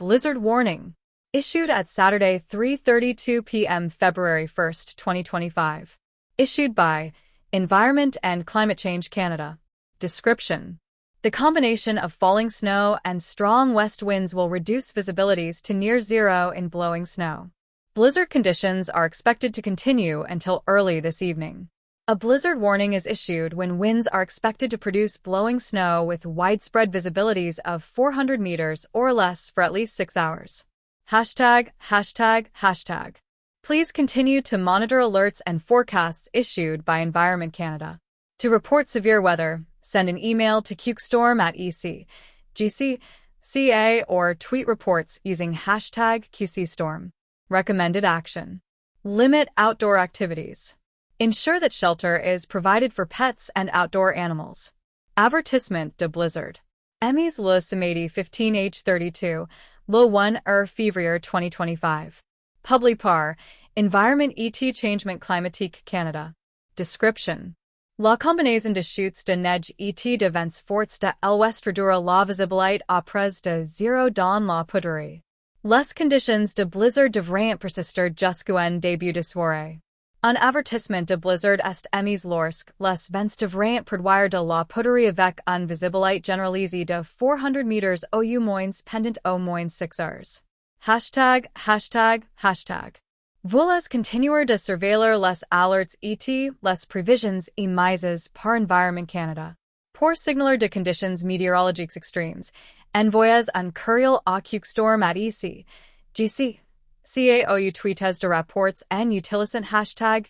blizzard warning, issued at Saturday 3:32 p.m. February 1, 2025. Issued by Environment and Climate Change Canada. Description: the combination of falling snow and strong west winds will reduce visibilities to near zero in blowing snow. Blizzard conditions are expected to continue until early this evening. A blizzard warning is issued when winds are expected to produce blowing snow with widespread visibilities of 400 meters or less for at least 6 hours. ####. Please continue to monitor alerts and forecasts issued by Environment Canada. To report severe weather, send an email to QCStorm@EC.GC.ca or tweet reports using #QCStorm. Recommended action: limit outdoor activities. Ensure that shelter is provided for pets and outdoor animals. Avertissement de blizzard. Émis le samedi 15h32, le 1 février 2025. Publié par Environnement et Changement climatique Canada. Description: la combinaison de chutes de neige et de vents forts de l'ouest réduira la visibilité à près de zéro dans la poudrerie. Les conditions de blizzard devraient persister jusqu'en début de soirée. Un avertissement de blizzard est émis lorsque les vents devraient produire de la poudrerie avec une visibilité généralisée de 400 meters au moins pendant au moins 6 heures. ###. Voulez continuer de surveiller les alertes et les prévisions émises par Environnement Canada. Pour signaler de conditions météorologiques extremes, envoyez un courriel à QCStorm@EC.GC.ca ou tweetez de rapports en utilisant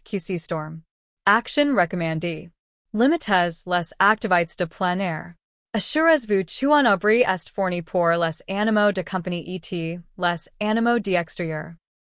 #QCStorm. Action recommandée: limitez les activités de plein air. Assurez-vous qu'un abri est fourni pour les animaux de compagnie et les animaux d'extérieur.